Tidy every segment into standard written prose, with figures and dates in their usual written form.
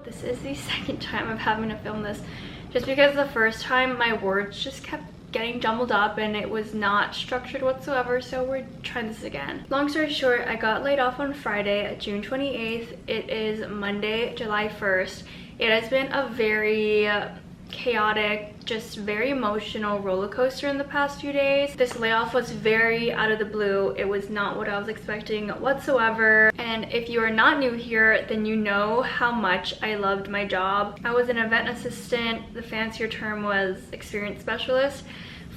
This is the second time I'm having to film this, just because the first time my words just kept getting jumbled up and it was not structured whatsoever, so we're trying this again. Long story short, I got laid off on Friday, June 28th. It is Monday, July 1st. It has been a very chaotic, just very emotional roller coaster in the past few days. This layoff was very out of the blue. It was not what I was expecting whatsoever. And if you are not new here, then you know how much I loved my job. I was an event assistant. The fancier term was experience specialist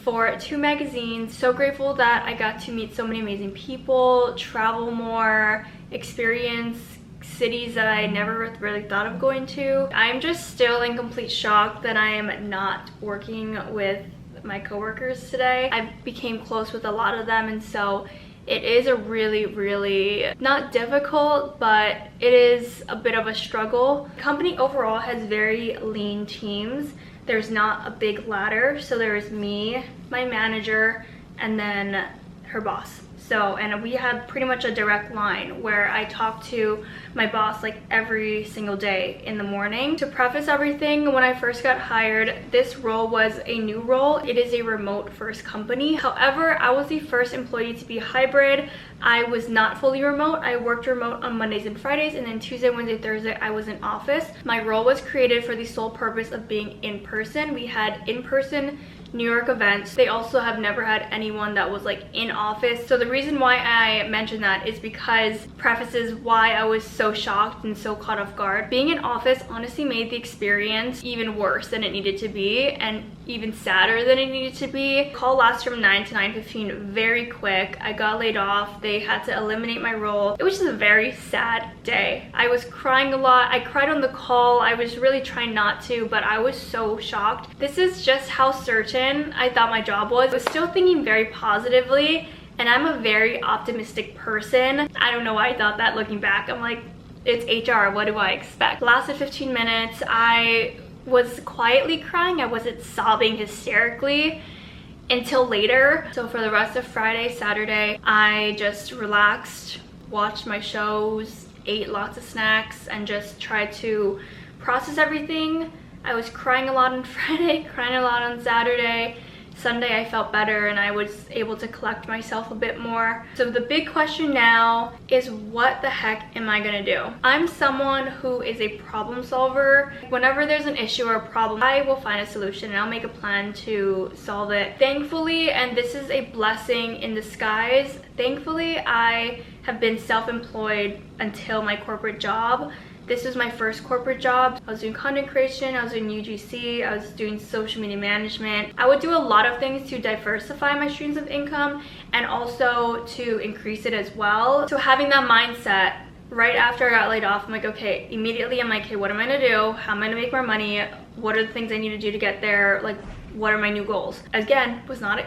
for 2 magazines. So grateful that I got to meet so many amazing people, travel more, experience cities that I never really thought of going to. I'm just still in complete shock that I am not working with my coworkers today. I became close with a lot of them, and so it is a really not difficult, but it is a bit of a struggle. The company overall has very lean teams. There's not a big ladder, so there's me, my manager, and then her boss. So, and we had pretty much a direct line where I talk to my boss like every single day in the morning. To preface everything, when I first got hired, this role was a new role. It is a remote first company. However, I was the first employee to be hybrid. I was not fully remote. I worked remote on Mondays and Fridays, and then Tuesday, Wednesday, Thursday, I was in office. My role was created for the sole purpose of being in person. We had in-person New York events. They also have never had anyone that was like in office. So the reason why I mentioned that is because prefaces why I was so shocked and so caught off guard. Being in office honestly made the experience even worse than it needed to be, and even sadder than it needed to be. Call lasts from 9 to 9:15, very quick. I got laid off. They had to eliminate my role. It was just a very sad day. I was crying a lot. I cried on the call. I was really trying not to, but I was so shocked. This is just how certain I thought my job was. I was still thinking very positively, and I'm a very optimistic person. I don't know why I thought that looking back. I'm like, it's HR, what do I expect? Lasted 15 minutes. I was quietly crying. I wasn't sobbing hysterically until later. So for the rest of Friday, Saturday, I just relaxed, watched my shows, ate lots of snacks, and just tried to process everything. I was crying a lot on Friday, crying a lot on Saturday. Sunday I felt better and I was able to collect myself a bit more. So the big question now is, what the heck am I gonna do? I'm someone who is a problem solver. Whenever there's an issue or a problem, I will find a solution and I'll make a plan to solve it. Thankfully, and this is a blessing in disguise, thankfully I have been self-employed until my corporate job. This was my first corporate job. I was doing content creation, I was doing UGC, I was doing social media management. I would do a lot of things to diversify my streams of income and also to increase it as well. So having that mindset, right after I got laid off, I'm like, okay, immediately I'm like, okay, what am I gonna do? How am I gonna make more money? What are the things I need to do to get there? Like, what are my new goals? Again, was not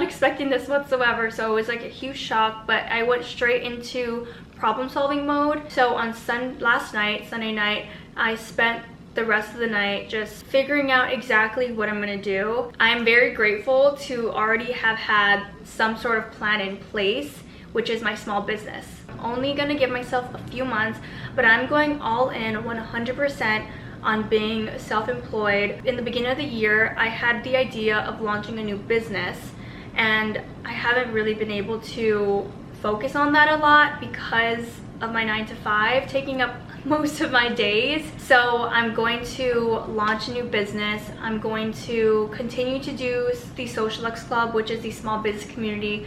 expecting this whatsoever, so it was like a huge shock, but I went straight into problem solving mode. So on last night, Sunday night, I spent the rest of the night just figuring out exactly what I'm gonna do. I'm very grateful to already have had some sort of plan in place, which is my small business. I'm only gonna give myself a few months, but I'm going all in 100% on being self-employed. In the beginning of the year, I had the idea of launching a new business, and I haven't really been able to focus on that a lot because of my 9 to 5 taking up most of my days. So I'm going to launch a new business. I'm going to continue to do the Social X Club, which is the small business community.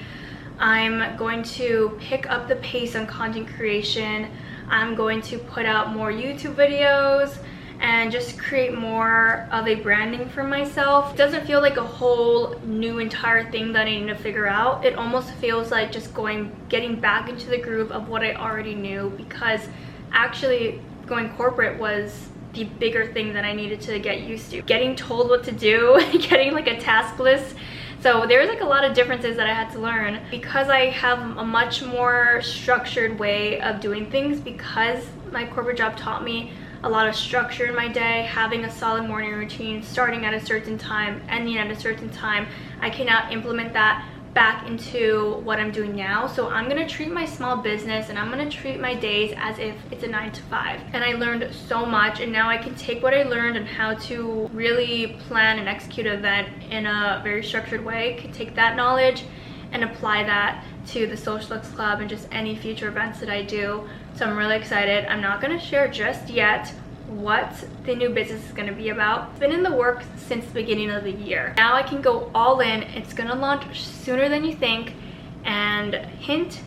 I'm going to pick up the pace on content creation. I'm going to put out more YouTube videos and just create more of a branding for myself. It doesn't feel like a whole new entire thing that I need to figure out. It almost feels like just getting back into the groove of what I already knew, because actually going corporate was the bigger thing that I needed to get used to. Getting told what to do, getting like a task list. So there's like a lot of differences that I had to learn because I have a much more structured way of doing things, because my corporate job taught me a lot of structure in my day, having a solid morning routine, starting at a certain time, ending at a certain time. I can now implement that back into what I'm doing now. So I'm gonna treat my small business and I'm gonna treat my days as if it's a 9 to 5. And I learned so much, and now I can take what I learned and how to really plan and execute an event in a very structured way, can take that knowledge and apply that to the Social Lux Club and just any future events that I do. So I'm really excited. I'm not gonna share just yet what the new business is going to be about. It's been in the works since the beginning of the year. Now I can go all in. It's going to launch sooner than you think, and hint,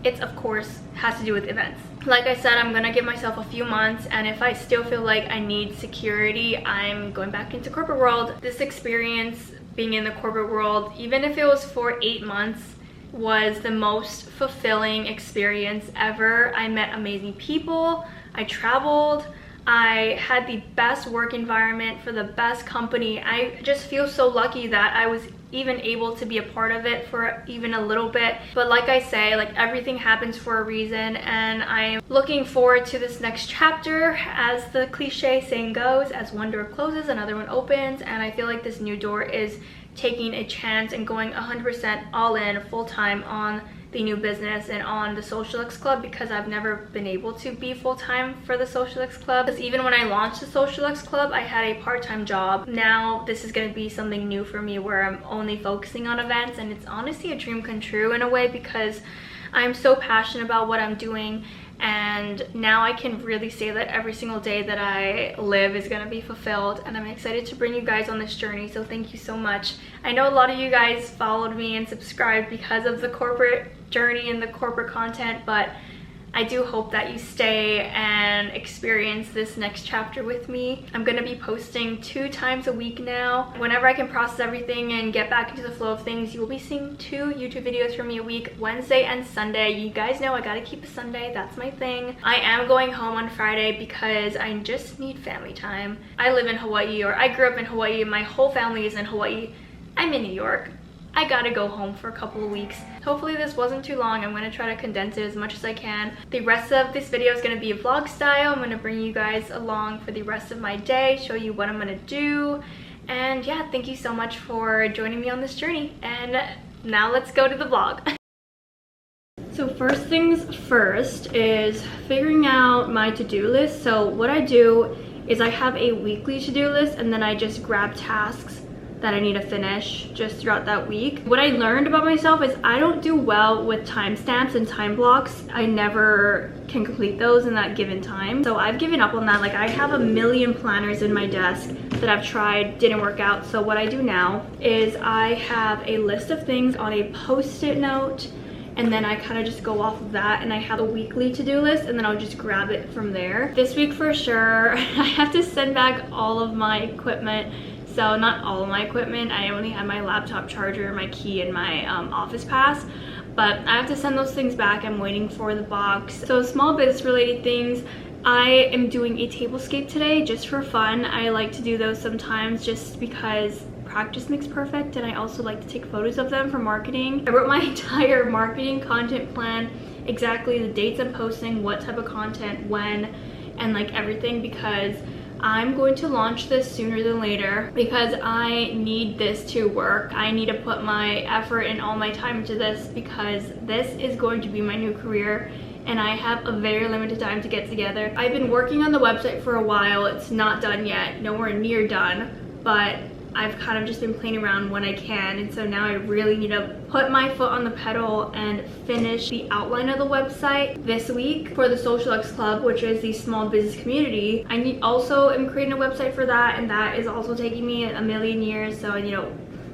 it's of course has to do with events. Like I said, I'm going to give myself a few months, and if I still feel like I need security, I'm going back into corporate world. This experience being in the corporate world, even if it was for 8 months, was the most fulfilling experience ever. I met amazing people, I traveled, I had the best work environment for the best company. I just feel so lucky that I was even able to be a part of it for even a little bit. But like I say, like everything happens for a reason, and I'm looking forward to this next chapter. As the cliche saying goes, as one door closes, another one opens, and I feel like this new door is taking a chance and going 100% all in, full-time on the new business and on the Social Lux Club, because I've never been able to be full-time for the Social Lux Club. Because even when I launched the Social Lux Club, I had a part-time job. Now this is going to be something new for me where I'm only focusing on events, and it's honestly a dream come true in a way, because I'm so passionate about what I'm doing, and now I can really say that every single day that I live is gonna be fulfilled, and I'm excited to bring you guys on this journey. So thank you so much. I know a lot of you guys followed me and subscribed because of the corporate journey and the corporate content, but I do hope that you stay and experience this next chapter with me. I'm gonna be posting 2 times a week now. Whenever I can process everything and get back into the flow of things, you will be seeing 2 YouTube videos from me a week, Wednesday and Sunday. You guys know I gotta keep a Sunday, that's my thing. I am going home on Friday because I just need family time. I live in Hawaii, or I grew up in Hawaii, my whole family is in Hawaii. I'm in New York. I gotta go home for a couple of weeks. Hopefully this wasn't too long. I'm gonna try to condense it as much as I can. The rest of this video is gonna be a vlog style. I'm gonna bring you guys along for the rest of my day, show you what I'm gonna do. And yeah, thank you so much for joining me on this journey. And now let's go to the vlog. So first things first is figuring out my to-do list. So what I do is I have a weekly to-do list, and then I just grab tasks that I need to finish just throughout that week. What I learned about myself is I don't do well with timestamps and time blocks. I never can complete those in that given time. So I've given up on that. Like, I have a million planners in my desk that I've tried, didn't work out. So what I do now is I have a list of things on a post-it note, and then I kind of just go off of that, and I have a weekly to-do list, and then I'll just grab it from there. This week for sure, I have to send back all of my equipment. So not all of my equipment, I only have my laptop charger, my key, and my office pass, but I have to send those things back. I'm waiting for the box. So small business related things, I am doing a tablescape today just for fun. I like to do those sometimes just because practice makes perfect, and I also like to take photos of them for marketing. I wrote my entire marketing content plan, exactly the dates I'm posting, what type of content, when, and like everything, because I'm going to launch this sooner than later, because I need this to work. I need to put my effort and all my time into this, because this is going to be my new career, and I have a very limited time to get together. I've been working on the website for a while. It's not done yet, nowhere near done, but I've kind of just been playing around when I can, and so now I really need to put my foot on the pedal and finish the outline of the website this week for the Social Lux Club, which is the small business community. I also am creating a website for that, and that is also taking me a million years. So I need to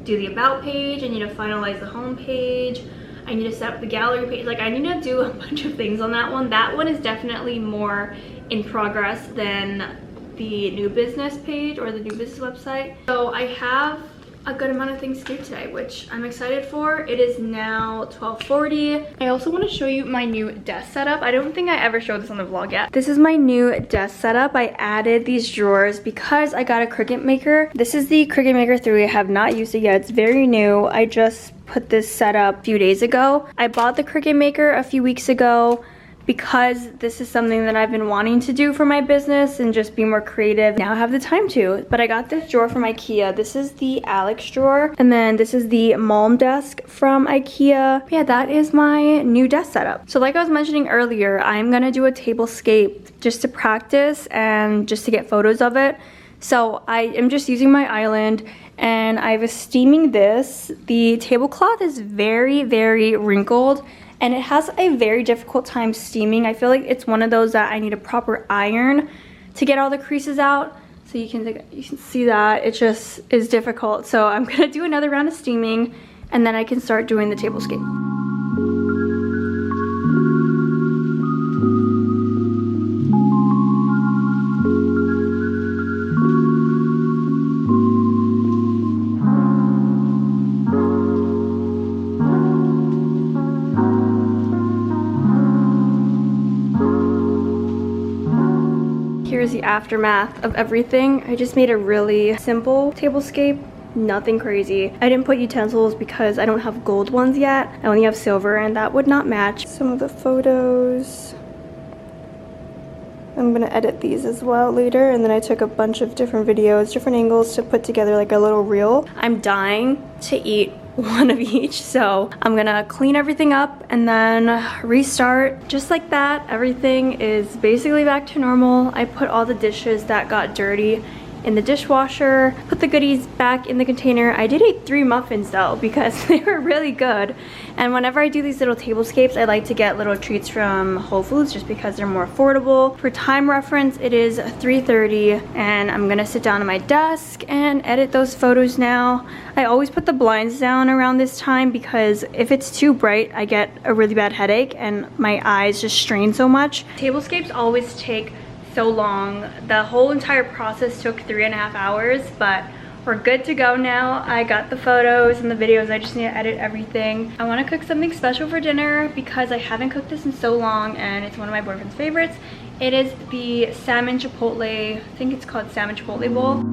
do the about page, I need to finalize the home page, I need to set up the gallery page. Like, I need to do a bunch of things on that one. That one is definitely more in progress than the new business page or the new business website. So I have a good amount of things to do today, which I'm excited for. It is now 12:40. I also want to show you my new desk setup. I don't think I ever showed this on the vlog yet. This is my new desk setup. I added these drawers because I got a Cricut Maker. This is the Cricut Maker 3. I have not used it yet. It's very new. I just put this set up a few days ago. I bought the Cricut Maker a few weeks ago because this is something that I've been wanting to do for my business and just be more creative. Now I have the time to. But I got this drawer from IKEA. This is the Alex drawer. And then this is the Malm desk from IKEA. Yeah, that is my new desk setup. So like I was mentioning earlier, I'm gonna do a tablescape just to practice and just to get photos of it. So I am just using my island and I was steaming this. The tablecloth is very, very wrinkled and it has a very difficult time steaming. I feel like it's one of those that I need a proper iron to get all the creases out. So you can see that it just is difficult. So I'm gonna do another round of steaming and then I can start doing the tablescape. Here's the aftermath of everything. I just made a really simple tablescape, nothing crazy. I didn't put utensils because I don't have gold ones yet. I only have silver and that would not match. Some of the photos. I'm gonna edit these as well later, and then I took a bunch of different videos, different angles to put together like a little reel. I'm dying to eat one of each, so I'm gonna clean everything up and then restart. Just like that, everything is basically back to normal. I put all the dishes that got dirty in the dishwasher, put the goodies back in the container. I did eat 3 muffins though because they were really good. And whenever I do these little tablescapes, I like to get little treats from Whole Foods just because they're more affordable. For time reference, it is 3:30 and I'm gonna sit down at my desk and edit those photos now. I always put the blinds down around this time because if it's too bright, I get a really bad headache and my eyes just strain so much. Tablescapes always take so long. The whole entire process took 3.5 hours, but we're good to go now. I got the photos and the videos. I just need to edit everything. I want to cook something special for dinner because I haven't cooked this in so long and it's one of my boyfriend's favorites. It is the salmon chipotle, I think it's called salmon chipotle bowl.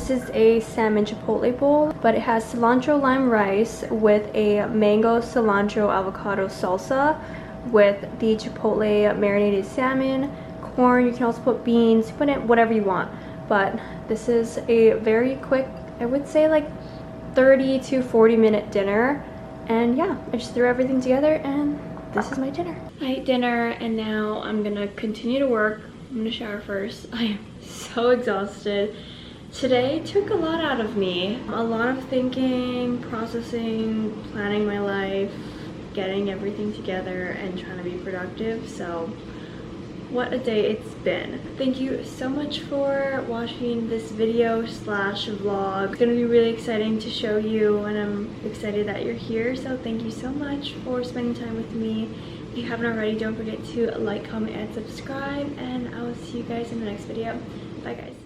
This is a salmon chipotle bowl, but it has cilantro lime rice with a mango cilantro avocado salsa with the chipotle marinated salmon, corn. You can also put beans, put it whatever you want. But this is a very quick, I would say like 30 to 40 minute dinner. And yeah, I just threw everything together and this is my dinner. I ate dinner and now I'm gonna continue to work. I'm gonna shower first. I am so exhausted. Today took a lot out of me. A lot of thinking, processing, planning my life, getting everything together and trying to be productive. So what a day it's been. Thank you so much for watching this video slash vlog. It's gonna be really exciting to show you and I'm excited that you're here. So thank you so much for spending time with me. If you haven't already, don't forget to like, comment, and subscribe, and I will see you guys in the next video. Bye guys.